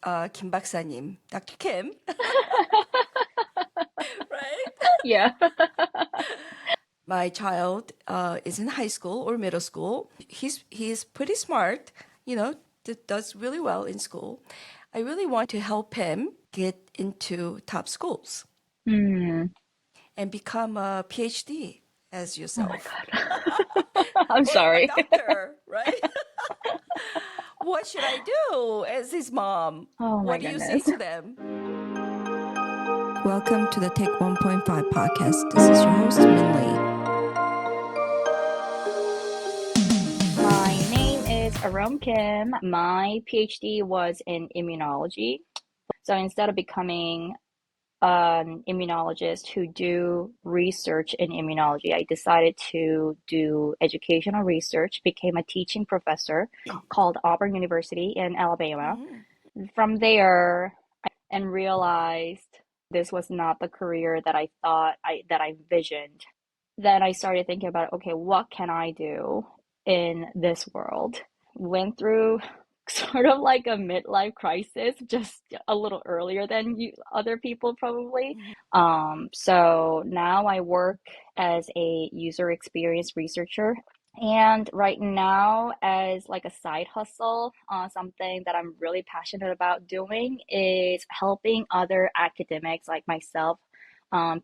Kim 박사님, Dr. Kim, right? Yeah. My child is in high school or middle school. He's pretty smart, does really well in school. I really want to help him get into top schools Hmm. and become a PhD as Oh my yourself God. I'm or a sorry. doctor, right? What should I do as his mom? Oh my What do you say goodness. to them? Welcome to the Take 1.5 podcast. This is your host, Min Lee. My name is Ahrom Kim. My PhD was in immunology. So instead of becoming an immunologist who do research in immunology, I decided to do educational research, became a teaching professor called Auburn University in Alabama. Mhm. From there, and realized this was not the career that I thought that I envisioned. Then I started thinking about, okay, what can I do in this world? Went through sort of like a midlife crisis, just a little earlier than other people probably. Mhm. So now I work as a user experience researcher. And right now, as like a side hustle, something that I'm really passionate about doing is helping other academics like myself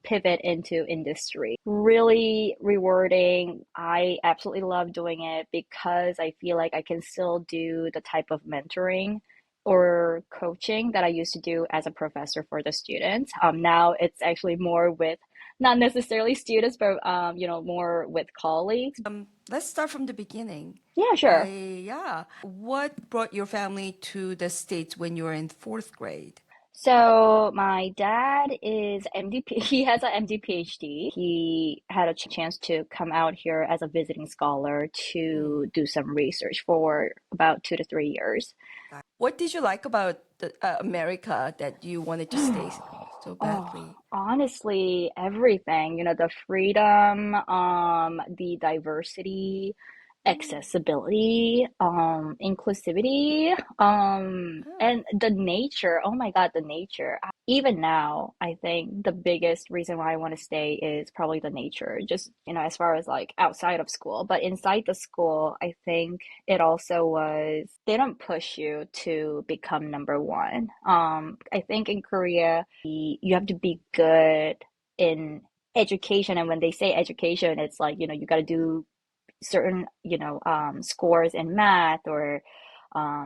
pivot into industry. Really rewarding. I absolutely love doing it because I feel like I can still do the type of mentoring or coaching that I used to do as a professor for the students. Now it's actually more with not necessarily students, but more with colleagues. Let's start from the beginning. Yeah, sure. Yeah. What brought your family to the States when you were in fourth grade? So my dad is MD. He has an MD PhD. He had a chance to come out here as a visiting scholar Mm. to do some research for about 2 to 3 years. What did you like about America that you wanted to stay so Oh, badly? honestly, everything, the freedom, the diversity, Mm. accessibility, inclusivity, Ah. and the nature. Oh my God, the nature. Even now, I think the biggest reason why I want to stay is probably the nature, just, as far as like outside of school. But inside the school, I think it also was, they don't push you to become number one. I think in Korea, you have to be good in education. And when they say education, it's like, you got to do certain, scores in math or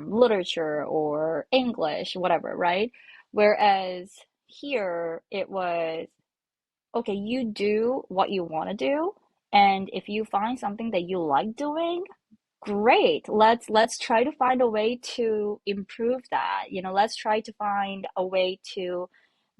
literature or English, whatever, right? Whereas here it was, okay, you do what you want to do. And if you find something that you like doing, great. Let's try to find a way to improve that. Let's try to find a way to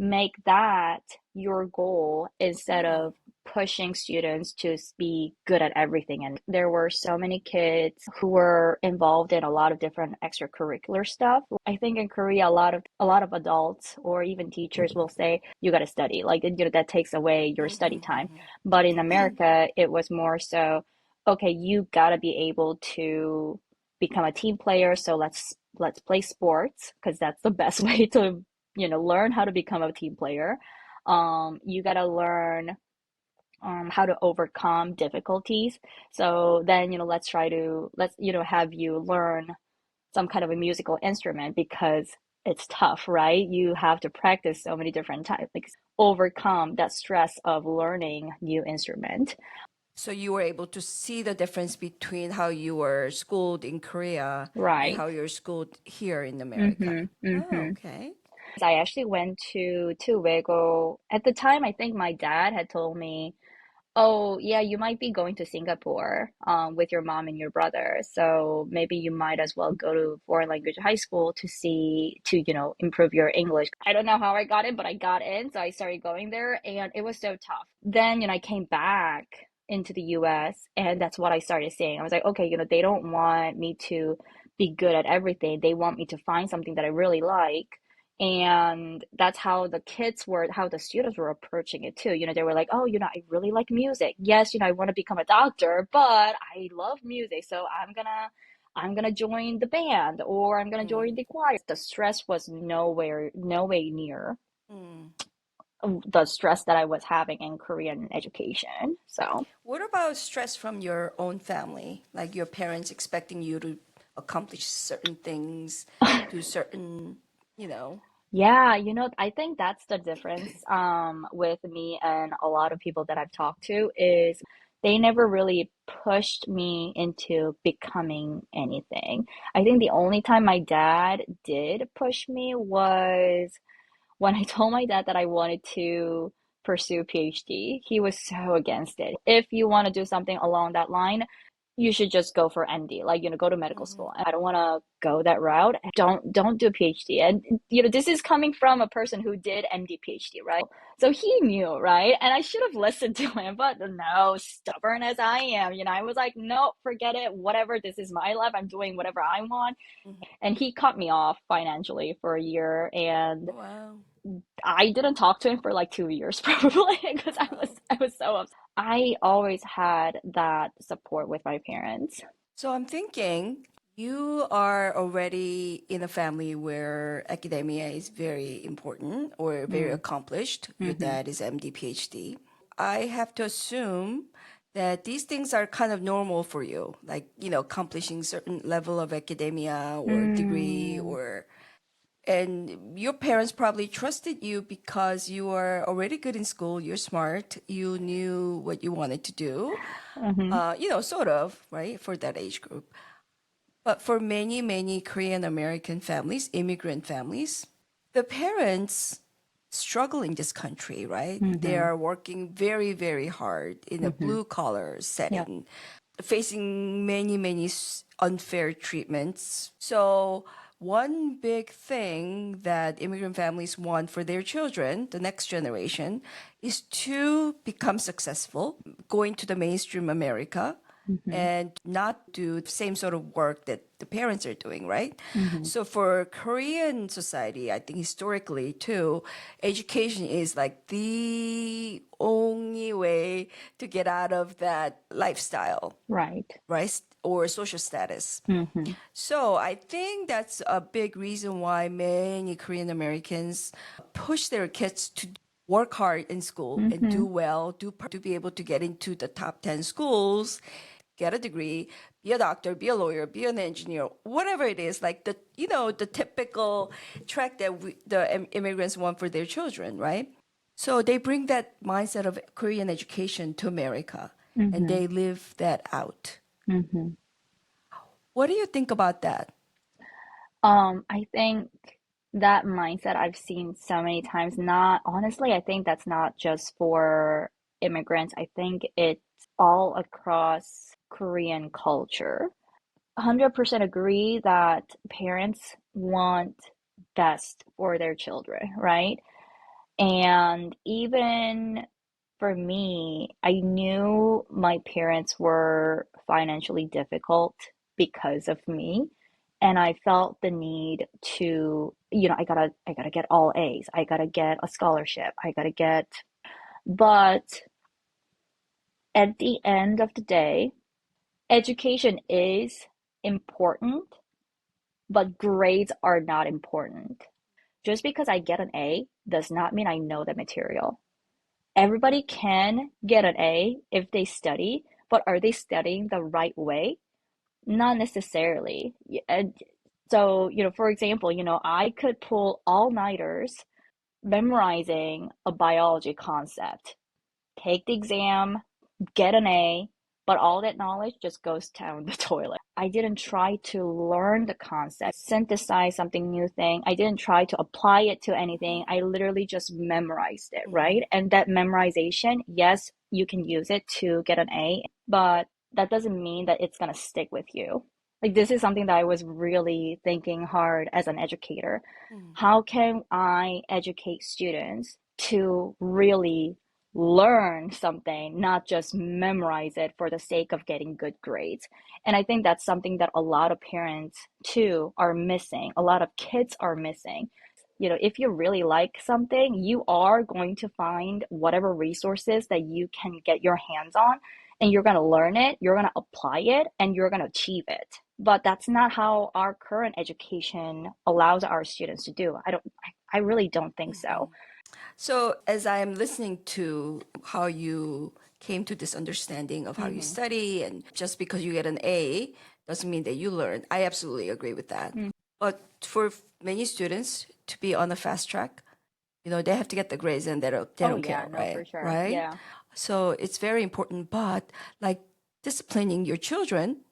make that your goal instead Oh. of pushing students to be good at everything. And there were so many kids who were involved in a lot of different extracurricular stuff. I think in Korea, a lot of adults or even teachers will say, you got to study. Like, that takes away your study Mhm, time. mhm. But in America, it was more so, okay, you gotta be able to become a team player. So let's play sports because that's the best way to, learn how to become a team player. You gotta learn how to overcome difficulties. So then, let's have you learn some kind of a musical instrument because it's tough, right? You have to practice so many different types, like overcome that stress of learning new instrument. So you were able to see the difference between how you were schooled in Korea and Right. how you're schooled here in America. Mm-hmm. Oh, Mm-hmm. okay. I actually went to Wego. At the time, I think my dad had told me, "Oh, yeah, you might be going to Singapore with your mom and your brother. So maybe you might as well go to foreign language high school to improve your English." I don't know how I got in, but I got in, so I started going there, and it was so tough. Then, I came back into the US, and that's what I started saying. I was like, okay, they don't want me to be good at everything. They want me to find something that I really like. And that's how how the students were approaching it too. They were like, oh, I really like music. Yes, I want to become a doctor, but I love music. So I'm gonna join the band or I'm gonna join the choir. The stress was no way near Mm. the stress that I was having in Korean education. So, What about stress from your own family? Like your parents expecting you to accomplish certain things, do certain, you know. yeah, I think that's the difference with me and a lot of people that I've talked to is they never really pushed me into becoming anything. I think the only time my dad did push me was when I told my dad that I wanted to pursue PhD. He was so against it. If you want to do something along that line, you should just go for MD, like, go to medical Hmm. school. I don't want to go that route. Don't do PhD. And this is coming from a person who did MD PhD, right? So he knew, right? And I should have listened to him, but no, stubborn as I am, I was like, no, forget it. Whatever, this is my life. I'm doing whatever I want. Hmm. And he cut me off financially for a year, and Oh, wow. I didn't talk to him for like 2 years probably because I was Wow. I was so upset. I always had that support with my parents. So I'm thinking you are already in a family where academia is very important or very Mm. accomplished. Your Mm-hmm. dad is MD, PhD. I have to assume that these things are kind of normal for you, like, accomplishing certain level of academia or degree Mm. or and your parents probably trusted you because you are already good in school, you're smart, you knew what you wanted to do, Mm-hmm. sort of, right, for that age group. But for many, many Korean American families, immigrant families, the parents struggle in this country, right? They Mm-hmm. are working very, very hard in a Mm-hmm. blue collar Yep. setting, facing many, many unfair treatments. So, one big thing that immigrant families want for their children, the next generation, is to become successful, going to the mainstream America Mm-hmm. and not do the same sort of work that the parents are doing, right? Mm-hmm. So for Korean society, I think historically too, education is like the only way to get out of that lifestyle, Right. right? Or social status. Mm-hmm. So I think that's a big reason why many Korean Americans push their kids to work hard in school and Mm-hmm. do well, to be able to get into the top 10 schools, get a degree, be a doctor, be a lawyer, be an engineer, whatever it is, like the typical track that the immigrants want for their children, right? So they bring that mindset of Korean education to America and Mm-hmm. they live that out. Mm-hmm. What do you think about that? I think that mindset I've seen so many times. Not honestly, I think that's not just for immigrants. I think it's all across Korean culture. 100% agree that parents want best for their children, right? And even for me, I knew my parents were financially difficult because of me. And I felt the need to, I gotta get all A's. I gotta get a scholarship. But at the end of the day, education is important, but grades are not important. Just because I get an A does not mean I know the material. Everybody can get an A if they study, but are they studying the right way? Not necessarily. So, for example, I could pull all-nighters memorizing a biology concept, take the exam, get an A, but all that knowledge just goes down the toilet. I didn't try to learn the concept, synthesize something new thing. I didn't try to apply it to anything. I literally just memorized it, right? And that memorization, yes, you can use it to get an A, but that doesn't mean that it's going to stick with you. Like, this is something that I was really thinking hard as an educator. Mm. How can I educate students to really learn something, not just memorize it for the sake of getting good grades? And I think that's something that a lot of parents too are missing. A lot of kids are missing. If you really like something, you are going to find whatever resources that you can get your hands on and you're going to learn it, you're going to apply it, and you're going to achieve it. But that's not how our current education allows our students to do. I really don't think so. So, as I'm listening to how you came to this understanding of how you Mm-hmm. study, and just because you get an A doesn't mean that you learn, I absolutely agree with that. But for many students to be on a fast track, they have to get the grades and they Oh don't yeah, care, no, right? for sure. Right? Yeah, So it's very important, but like disciplining your children,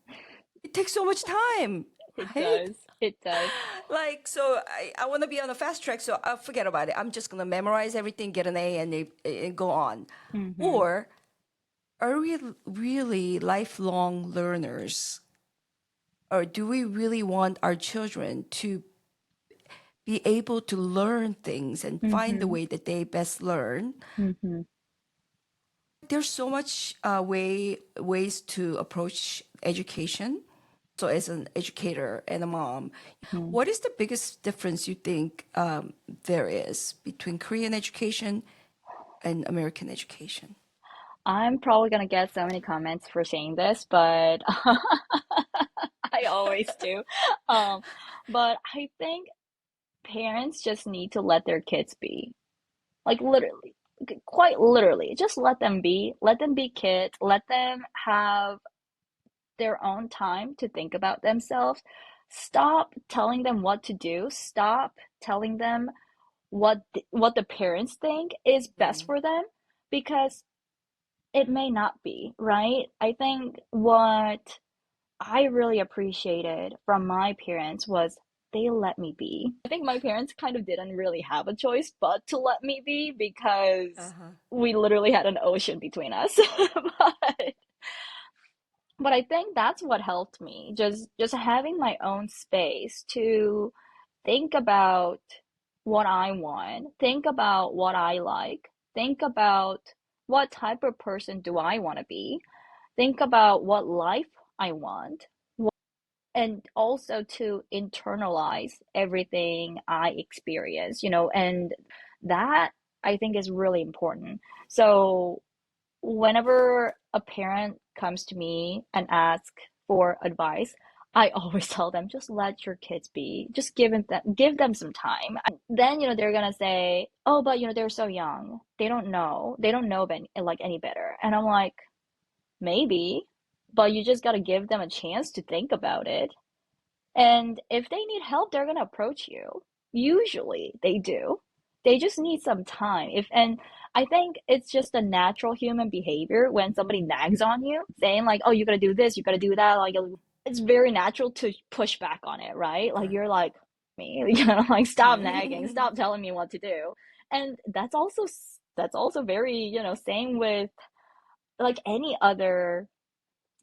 it takes so much time, it right? does. It does. Like, so I want to be on a fast track, so I'll forget about it. I'm just going to memorize everything, get an A, and go on. Mm-hmm. Or are we really lifelong learners? Or do we really want our children to be able to learn things and find the Mm-hmm. way that they best learn? Mm-hmm. There's so much ways to approach education. So, as an educator and a mom, what is the biggest difference you think there is between Korean education and American education? I'm probably gonna get so many comments for saying this, but I always do. Um, but I think parents just need to let their kids be. Like literally, quite literally, just let them be kids, let them have their own time to think about themselves. Stop telling them what to do. Stop telling them what the parents think is best Mm, for them because it may not be, right? I think what I really appreciated from my parents was they let me be. I think my parents kind of didn't really have a choice but to let me be because uh-huh. we literally had an ocean between us. but but I think that's what helped me. Just having my own space to think about what I want, think about what I like, think about what type of person do I want to be, think about what life I want, and also to internalize everything I experience, and that I think is really important. So whenever a parent comes to me and asks for advice, I always tell them just let your kids be. Just give them some time. Then, they're gonna say, "Oh, but they're so young. They don't know. They don't know any better." And I'm like, "Maybe, but you just gotta give them a chance to think about it. And if they need help, they're gonna approach you. Usually they do. They just need some time. If and I think it's just a natural human behavior when somebody nags on you, saying like, "Oh, you gotta do this, you gotta do that." Like it's very natural to push back on it, right? Like you're like me, like stop nagging, stop telling me what to do. And that's also very, same with like any other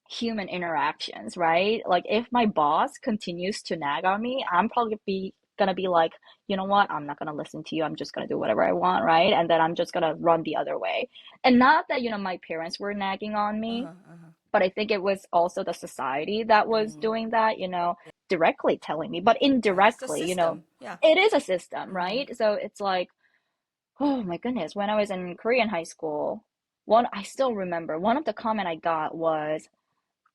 human interactions, right? Like if my boss continues to nag on me, I'm probably gonna be like, you know what? I'm not gonna listen to you. I'm just gonna do whatever I want, right? And then I'm just gonna run the other way. And not that, my parents were nagging on me, Uh-huh, uh-huh. but I think it was also the society that was Mm, doing that, directly telling me, but yeah, it's the indirectly, system. Yeah. it is a system, Mm-hmm. right? So it's like, oh my goodness, when I was in Korean high school, one I still remember one of the comment I got was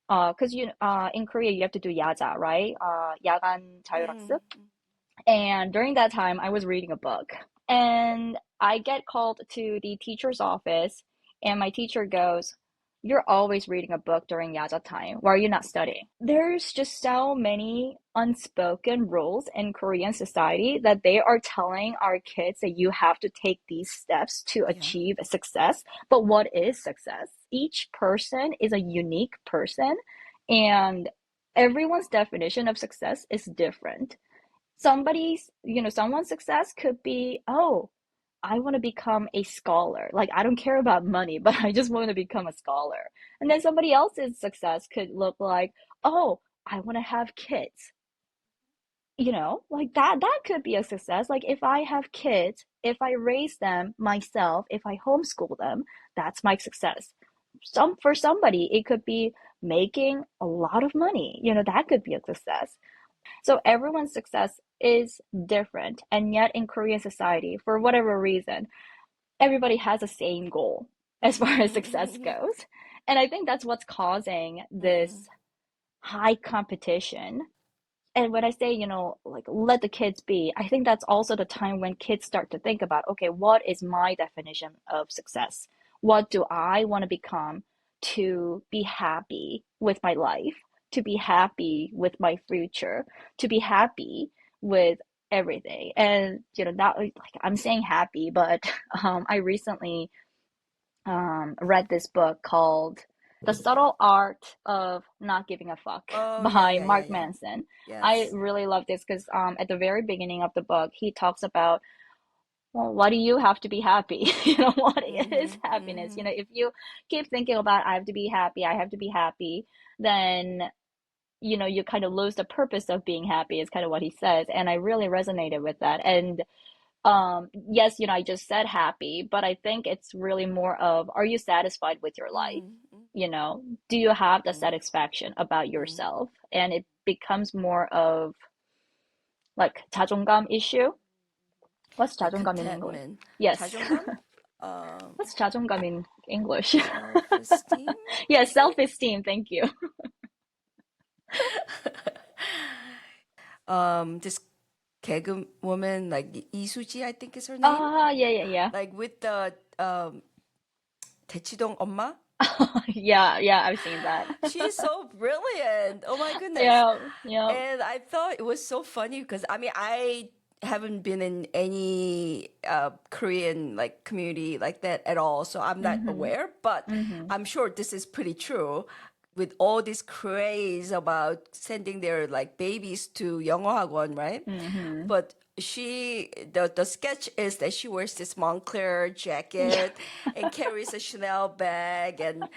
because in Korea you have to do 야자, right? 야간 자율학습. Mm-hmm. And during that time, I was reading a book, and I get called to the teacher's office, and my teacher goes, "You're always reading a book during yaja time. Why are you not studying?" There's just so many unspoken rules in Korean society that they are telling our kids that you have to take these steps to Yeah. achieve success. But what is success? Each person is a unique person, and everyone's definition of success is different. Someone's success could be, oh, I want to become a scholar. Like, I don't care about money, but I just want to become a scholar. And then somebody else's success could look like, oh, I want to have kids. Like that could be a success. Like if I have kids, if I raise them myself, if I homeschool them, that's my success. For somebody, it could be making a lot of money. That could be a success. So everyone's success is different. And yet in Korean society, for whatever reason, everybody has the same goal as far as success goes. And I think that's what's causing Mm, this high competition. And when I say, like let the kids be, I think that's also the time when kids start to think about, okay, what is my definition of success? What do I want to become to be happy with my life, to be happy with my future, to be happy with everything? And, not like I'm saying happy, but I recently read this book called The Subtle Art of Not Giving a Fuck oh, yeah, by yeah, yeah, Mark yeah. Manson. I Yes. really love this because at the very beginning of the book, he talks about, well, why do you have to be happy? What is Mm-hmm, happiness? mm-hmm, If you keep thinking about, I have to be happy, I have to be happy, then, you kind of lose the purpose of being happy, is kind of what he says. And I really resonated with that. And yes, I just said happy, but I think it's really more of, are you satisfied with your life? mm-hmm, Do you have the mm-hmm, satisfaction about mm-hmm. yourself? And it becomes more of like 자존감 issue. What's A 자존감 in English? contentment. Yes. 자존감? Um, What's 자존감 in English? self-esteem, Yes, maybe? self-esteem. Thank you. This 개그 woman, like 이수지, I think is her name. Ah, yeah, yeah, yeah. Like with the 대치동 엄마. Yeah, yeah, I've seen that. She's so brilliant. Oh my goodness. Yeah, yeah. And I thought it was so funny because I mean, I haven't been in any Korean like community like that at all, so I'm not Mm-hmm. aware, but Mm-hmm. I'm sure this is pretty true with all this craze about sending their like babies to 영어 학원, right? Mm-hmm. But the sketch is that she wears this Moncler Yeah. jacket and carries a Chanel bag and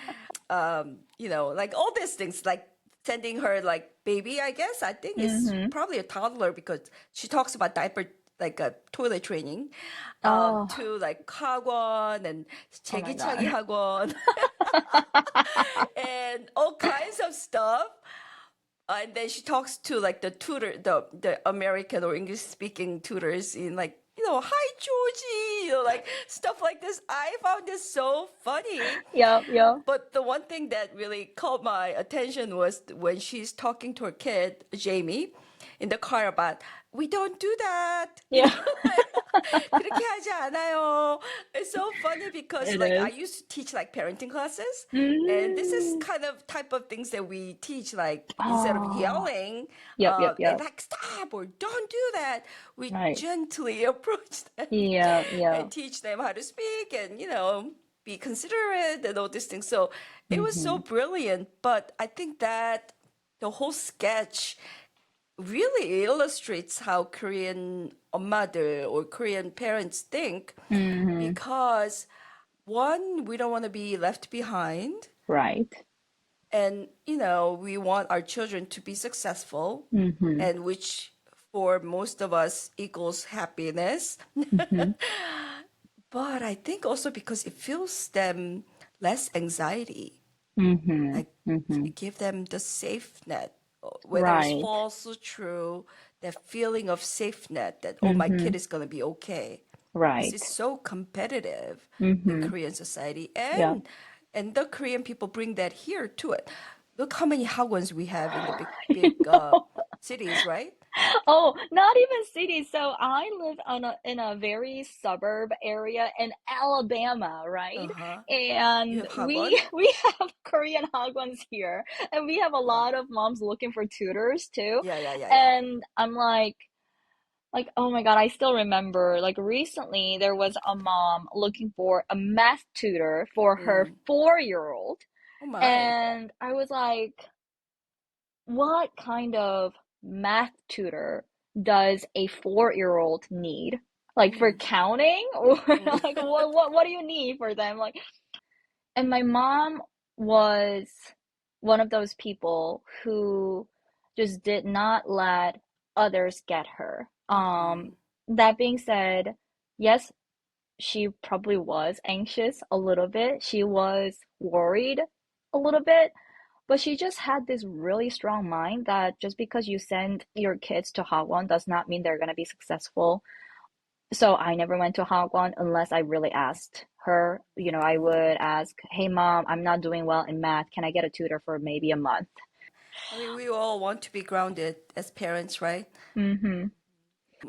like all these things, like sending her like baby, I guess. I think it's Mm-hmm. probably a toddler because she talks about diaper like toilet training Oh, to like 학원 and oh my 제기차기 God. 학원 and all kinds of stuff. And then she talks to like the tutor, the American or English speaking tutors in like, hi Georgie, like stuff like this. I found this so funny. Yep, yep. But the one thing that really caught my attention was when she's talking to her kid, Jamie, in the car about, we don't do that. Yeah. 그렇게 하지 않아요. It's so funny because It like I is. used to teach like parenting classes, and this is Mm. kind of type of things that we teach like instead of Oh, yelling yep, yep, and yep. like stop or don't do that, we Right. gently approach them Yeah, yeah. and teach them how to speak and be considerate and all these things. So it was so Mm-hmm. brilliant, but I think that the whole sketch really illustrates how Korean mother or Korean parents think Mm-hmm. because one, we don't want to be left behind, Right. and we want our children to be successful, Mm-hmm. and which for most of us equals happiness. Mm-hmm. But I think also because it feels them less anxiety, Mm-hmm. like Mm-hmm. give them the safe net, whether it's Right. false or true, that feeling of safe net that, oh, my Mm-hmm. kid is going to be okay. Because Right. it's so competitive in Mm-hmm. Korean society. Yeah. And the Korean people bring that here to it. Look how many hagwons we have in the big cities, right? Oh, not even cities. So I live in a very suburb area in Alabama, right? Uh-huh. You And have we hagwon? we have Korean hagwons here, and we have a Wow. lot of moms looking for tutors too. Yeah, yeah, yeah, yeah. And I'm like, oh my God, I still remember like recently there was a mom looking for a math tutor for her Mm. 4-year-old, Oh my. and I was like, what kind of math tutor does a 4-year-old need? Like for Mm. counting? Or Mm. like what do you need for them? Like, and my mom was one of those people who just did not let others get her. Mm. That being said, yes, she probably was anxious a little bit. She was worried a little bit, but she just had this really strong mind that just because you send your kids to Hagwon does not mean they're going to be successful. So I never went to Hagwon unless I really asked her. I would ask, hey mom, I'm not doing well in math. Can I get a tutor for maybe a month? I mean, we all want to be grounded as parents, right? Mm-hmm.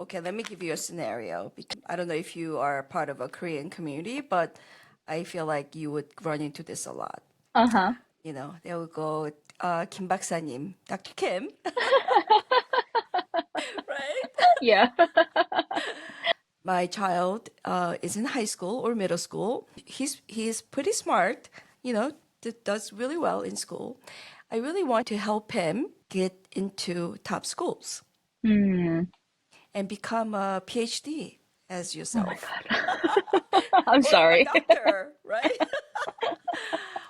Okay, let me give you a scenario. I don't know if you are part of a Korean community, but I feel like you would run into this a lot. Uh-huh. They will go, Kim 박사님, Dr. Kim, right? Yeah. My child is in high school or middle school. He's pretty smart, does really well in school. I really want to help him get into top schools Hmm. and become a PhD as Oh my yourself God. I'm or a sorry. doctor, right?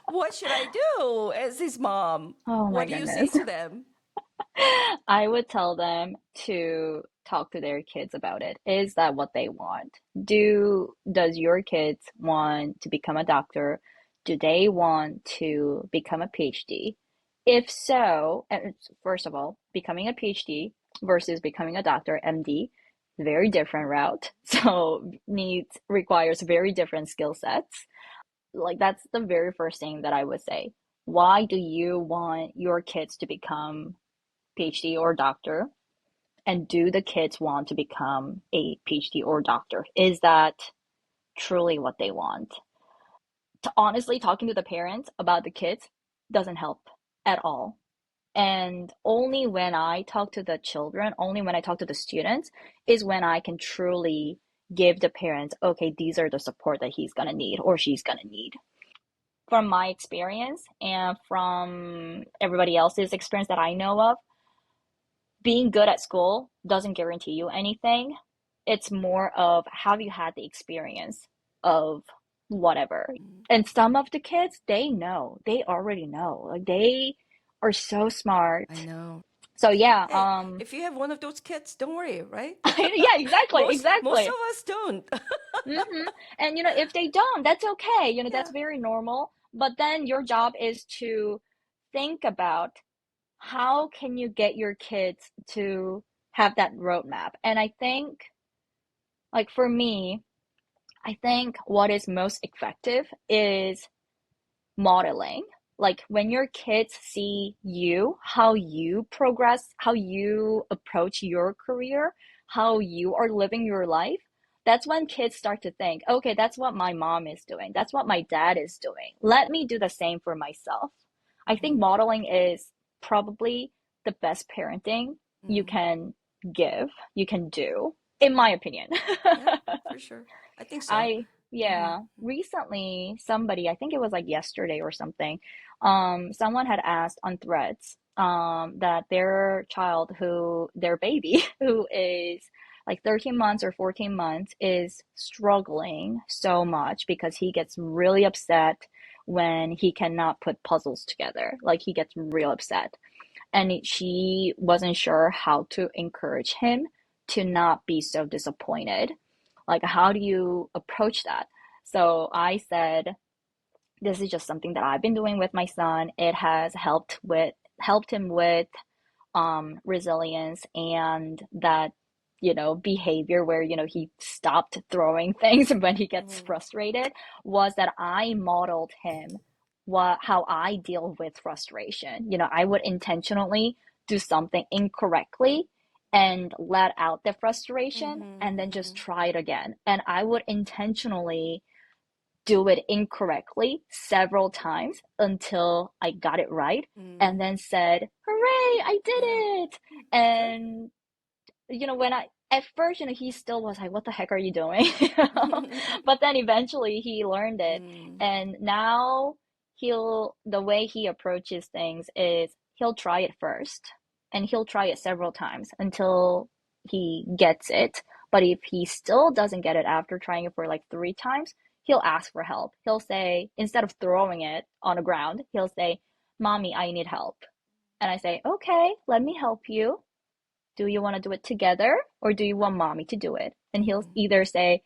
What should I do as his mom? Oh my What do you say goodness. to them? I would tell them to talk to their kids about it. Is that what they want? Does your kids want to become a doctor? Do they want to become a PhD? If so, first of all, becoming a PhD versus becoming a doctor, MD, very different route. So needs requires very different skill sets. Like that's the very first thing that I would say. Why do you want your kids to become PhD or doctor? And do the kids want to become a PhD or doctor? Is that truly what they want? Honestly, talking to the parents about the kids doesn't help at all. And only when I talk to the children, only when I talk to the students, is when I can truly give the parents, okay, these are the support that he's gonna need or she's gonna need. From my experience and from everybody else's experience that I know of, being good at school doesn't guarantee you anything. It's more of have you had the experience of whatever. And some of the kids, they know, they already know. Like they are so I smart. know. So yeah, Hey, if you have one of those kids, don't worry, right? yeah, exactly, Most of exactly. us don't. And if they don't, that's okay. That's Yeah. very normal. But then your job is to think about how can you get your kids to have that roadmap. And I think, like for me, I think what is most effective is modeling. Like when your kids see you, how you progress, how you approach your career, how you are living your life, that's when kids start to think, okay, that's what my mom is doing. That's what my dad is doing. Let me do the same for myself. I think Mhm. modeling is probably the best parenting you Mhm. can give, you can do, in my opinion. Yeah, for sure. I think so. Yeah, recently somebody, I think it was like yesterday or something, someone had asked on Threads, that their baby, who is like 13 months or 14 months, is struggling so much because he gets really upset when he cannot put puzzles together. Like he gets real upset. And she wasn't sure how to encourage him to not be so disappointed. Like, how do you approach that? So I said, this is just something that I've been doing with my son. It has helped him with resilience and that behavior where he stopped throwing things when he gets Mhm. frustrated, was that I modeled him how I deal with frustration. I would intentionally do something incorrectly and let out the frustration Mhm. and then just Mhm. try it again, and I would intentionally do it incorrectly several times until I got it right and Mhm. then said, hooray, I did Yeah. it. Good. And, when at first, he still was like, what the heck are you doing? But then eventually he learned it. Mm. And now the way he approaches things is he'll try it first and he'll try it several times until he gets it. But if he still doesn't get it after trying it for like three times, he'll ask for help. He'll say, instead of throwing it on the ground, he'll say, Mommy, I need help. And I say, okay, let me help you. Do you want to do it together or do you want mommy to do it? And he'll Mhm. either say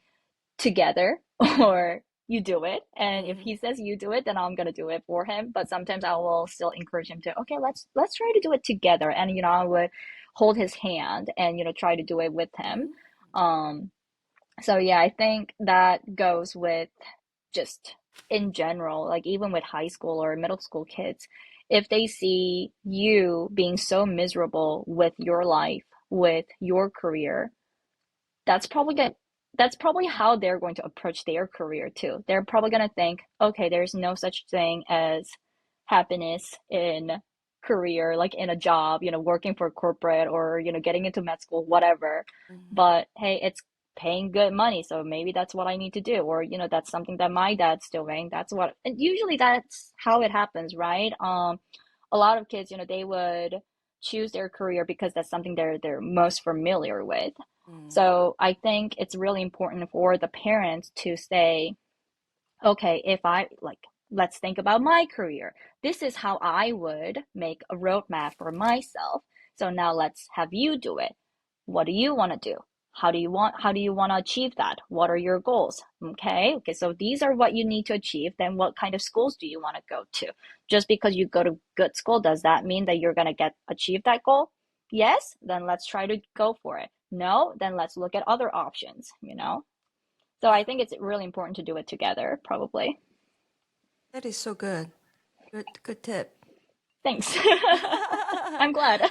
together Mhm. or you do it. And if Mhm. he says you do it, then I'm gonna do it for him. But sometimes I will still encourage him to, okay, let's try to do it together. And I would hold his hand and try to do it with him. Mhm. Um, so yeah, I think that goes with just in general, like even with high school or middle school kids, if they see you being so miserable with your life, with your career, that's probably going that's probably how they're going to approach their career too. They're probably going to think, okay, there's no such thing as happiness in career, like in a job, working for corporate or, getting into med school, whatever. Mhm. But hey, it's paying good money, so maybe that's what I need to do. Or, that's something that my dad's doing. And usually that's how it happens, right? A lot of kids, they would choose their career because that's something they're most familiar with. Mm. So I think it's really important for the parents to say, okay, if I like, let's think about my career. This is how I would make a roadmap for myself. So now let's have you do it. What do you want to do? How do you want to achieve that? What are your goals? Okay, so these are what you need to achieve. Then what kind of schools do you want to go to? Just because you go to good school, does that mean that you're going to achieve that goal? Yes, then let's try to go for it. No, then let's look at other options. So I think it's really important to do it together, probably. That is so good. Good tip. Thanks. I'm glad.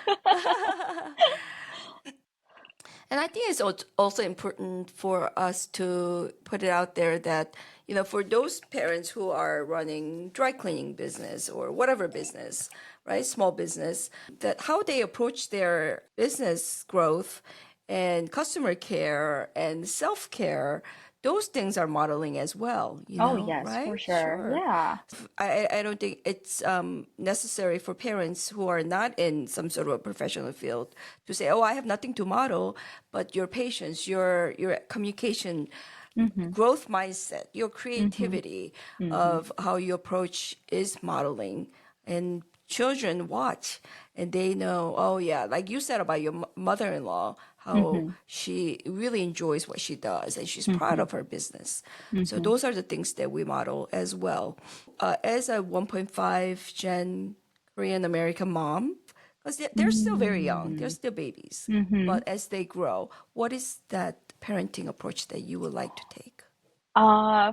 And I think it's also important for us to put it out there that, for those parents who are running dry cleaning business or whatever business, right, small business, that how they approach their business growth and customer care and self-care, those things are modeling as well, Oh, yes, right? for sure. Sure. Yeah. I don't think it's necessary for parents who are not in some sort of a professional field to say, "Oh, I have nothing to model," but your patience, your communication, Mm-hmm. growth mindset, your Mm-hmm. creativity Mm-hmm. of how you approach is modeling, and children watch and they know, oh yeah, like you said about your mother-in-law, how Mm-hmm. she really enjoys what she does and she's proud Mm-hmm. of her business. So Mm-hmm. those are the things that we model as well. As a 1.5 gen Korean American mom, because they're still very young, they're Mm-hmm. still babies, Mm-hmm. but as they grow, what is that parenting approach that you would like to take?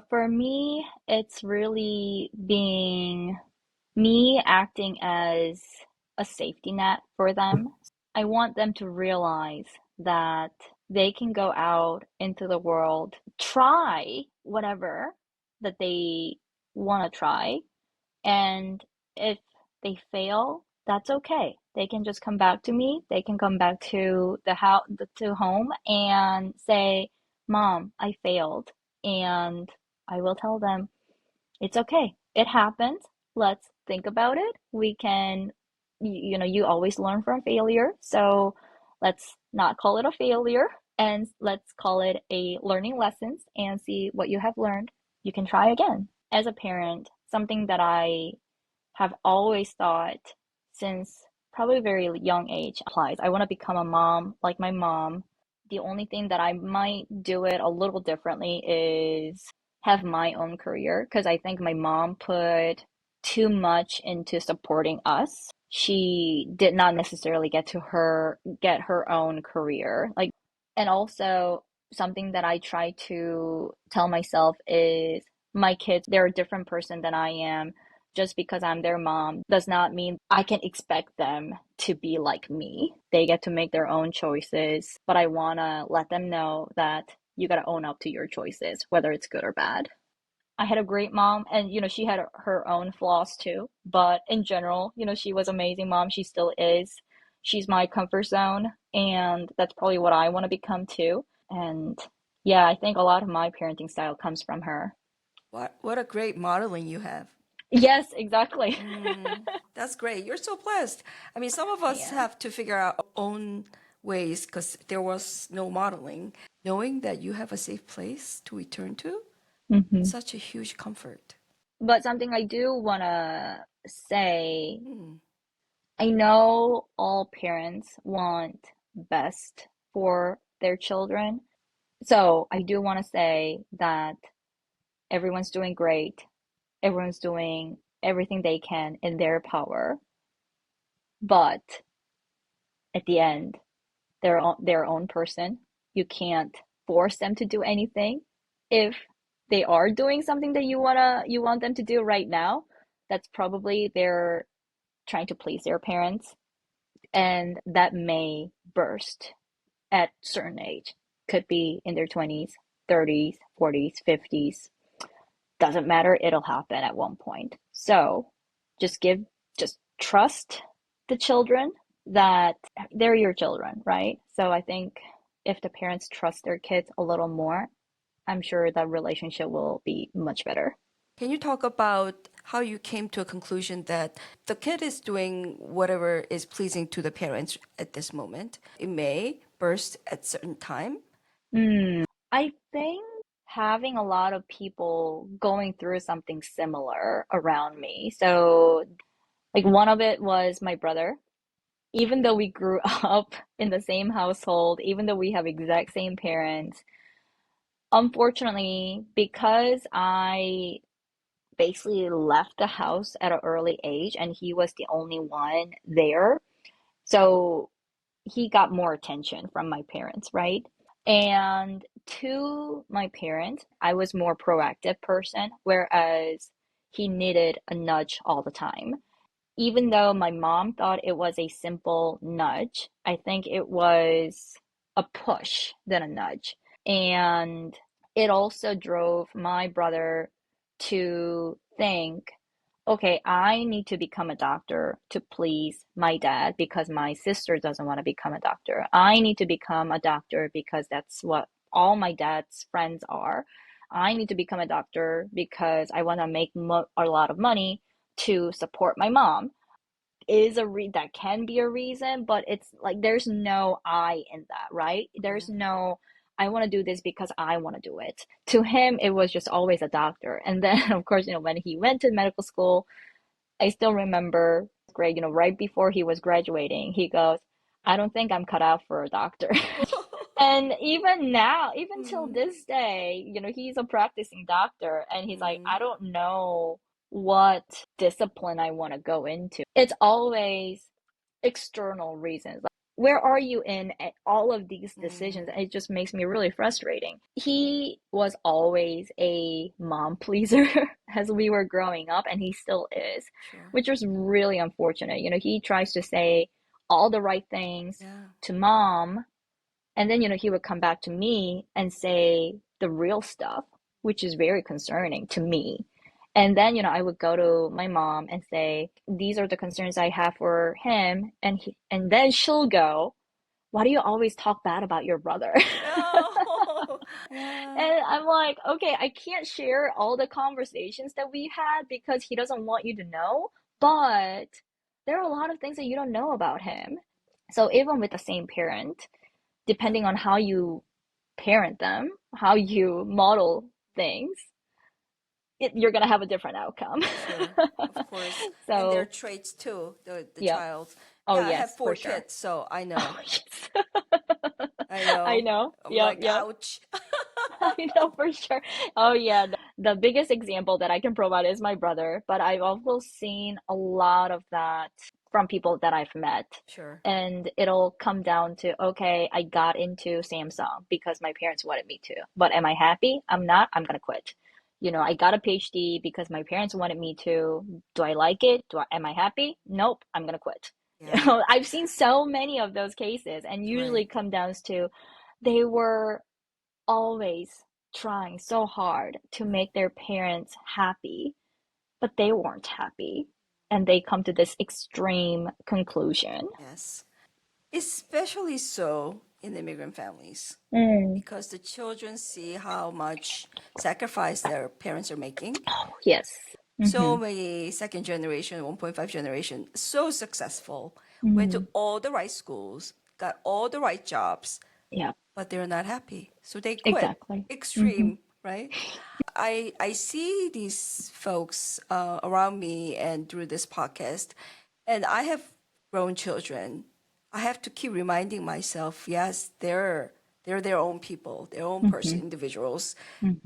For me, it's really being me acting as a safety net for them. I want them to realize that they can go out into the world, try whatever that they want to try, and if they fail, that's okay. They can just come back to me. They can come back to the house, to home, and say, "Mom, I failed." And I will tell them, "It's okay. It happened. Let's think about it. We can, you always learn from failure. So let's not call it a failure and let's call it a learning lessons and see what you have learned. You can try again." As a parent, something that I have always thought since probably a very young age applies. I want to become a mom like my mom. The only thing that I might do it a little differently is have my own career because I think my mom put too much into supporting us. She did not necessarily get her own career. And also something that I try to tell myself is my kids, they're a different person than I am. Just because I'm their mom does not mean I can expect them to be like me. They get to make their own choices, but I want to let them know that you got to own up to your choices, whether it's good or bad. I had a great mom, and she had her own flaws too, but in general, she was an amazing mom. She still is. She's my comfort zone, and that's probably what I want to become too. And yeah, I think a lot of my parenting style comes from her. What a great modeling you have. Yes, exactly. That's great. You're so blessed. I mean, some of us Yeah. have to figure out our own ways because there was no modeling. Knowing that you have a safe place to return to, Hmm. such a huge comfort. But something I do want to say, Hmm. I know all parents want best for their children. So I do want to say that everyone's doing great. Everyone's doing everything they can in their power. But at the end, they're their own person. You can't force them to do anything. If they are doing something that you want them to do right now, that's probably they're trying to please their parents, and that may burst at certain age. Could be in their 20s, 30s, 40s, 50s. Doesn't matter, it'll happen at one point. So just trust the children that they're your children, right? So I think if the parents trust their kids a little more, I'm sure that relationship will be much better. Can you talk about how you came to a conclusion that the kid is doing whatever is pleasing to the parents at this moment? It may burst at certain time. I think having a lot of people going through something similar around me. So, like, one of it was my brother. Even though we grew up in the same household, even though we have exact same parents, unfortunately, because I basically left the house at an early age and he was the only one there, so he got more attention from my parents, right? And to my parents, I was more proactive person, whereas he needed a nudge all the time. Even though my mom thought it was a simple nudge, I think it was a push than a nudge. And it also drove my brother to think, okay, I need to become a doctor to please my dad because my sister doesn't want to become a doctor. I need to become a doctor because that's what all my dad's friends are. I need to become a doctor because I want to make a lot of money to support my mom. Is that can be a reason, but it's like there's no I in that, right? There's Mhm. no I want to do this because I want to do it. To him, it was just always a doctor. And then, of course, when he went to medical school, I still remember Greg, right before he was graduating, he goes, I don't think I'm cut out for a doctor. And even now, even till Mm, this day, he's a practicing doctor and he's like, mm, I don't know what discipline I want to go into. It's always external reasons. Like, where are you in all of these decisions? mm. It just makes me really frustrating. He was always a mom pleaser as we were growing up, and he still is, Sure. which was really unfortunate. He tries to say all the right things Yeah. to mom, and then, he would come back to me and say the real stuff, which is very concerning to me. And then, I would go to my mom and say, these are the concerns I have for him. And then she'll go, why do you always talk bad about your brother? No. Yeah. And I'm like, okay, I can't share all the conversations that we had because he doesn't want you to know, but there are a lot of things that you don't know about him. So even with the same parent, Yeah. depending on how you parent them, how you model things, you're gonna have a different outcome. Sure. Of course. And their So, traits too, the yeah. child. Oh, Yeah, I have yes, four for sure. kids, so I Oh, know. yes. I I know. know. I'm Yep, like, yep. ouch. I know for sure. Oh, yeah. The biggest example that I can provide is my brother, but I've also seen a lot of that from people that I've met. Sure. And it'll come down to, okay, I got into Samsung because my parents wanted me to. But am I happy? I'm not. I'm gonna quit. I got a PhD because my parents wanted me to. Do I like it? Am I happy? Nope, I'm gonna quit. Yeah. I've seen so many of those cases, and usually Right. come down to they were always trying so hard to Right. make their parents happy, but they weren't happy. And they come to this extreme conclusion. Yes. Especially so in immigrant families Mm. because the children see how much sacrifice their parents are making. Yes. So Mm-hmm. many second generation, 1.5 generation, so successful, went to Mm. all the right schools, got all the right jobs, Yeah, but they're not happy. So they quit. exactly. Mm-hmm. Extreme, right? I see these folks around me and through this podcast, and I have grown children. I have to keep reminding myself, yes, they're their own people, their own Mm-hmm. person, individuals.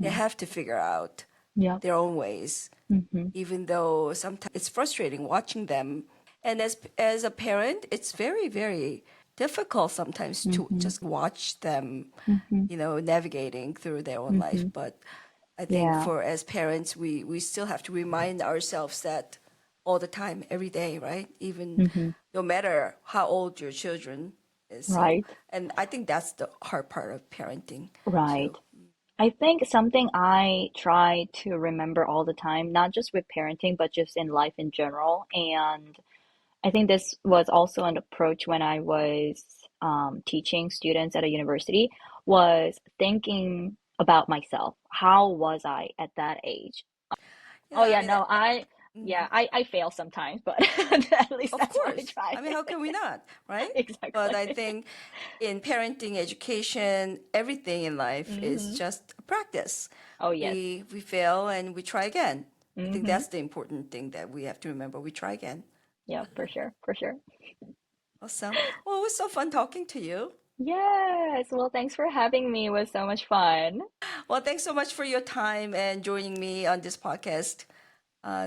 They Mm-hmm. have to figure out Yeah. their own ways, Mm-hmm. even though sometimes it's frustrating watching them. And as a parent, it's very, very difficult sometimes to Mm-hmm. just watch them, Mm-hmm. navigating through their own life. Mm-hmm. But I think Yeah. for as parents, we still have to remind ourselves that all the time, every day, right? Even Hmm. no matter how old your children is. So, Right. and I think that's the hard part of parenting Right. too. I think something I try to remember all the time, not just with parenting, but just in life in general. And I think this was also an approach when I was teaching students at a university, was thinking about myself. How was I at that age? You Oh know, I yeah, mean, no, mhm. I fail sometimes, but at least Of that's what I course. try. I mean, how can we not, right? But Exactly. I think in parenting, education, everything in life is Hmm. just a practice. Oh yes. We fail and we try again. I think Hmm. that's the important thing that we have to remember. We try again. Yeah, for sure, for sure. Awesome. Well, it was so fun talking to you. Yes. Well, thanks for having me. It was so much fun. Well, thanks so much for your time and joining me on this podcast.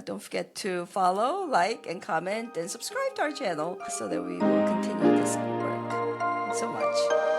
Don't forget to follow, like, and comment, and subscribe to our channel so that we will continue this work. Thanks so much.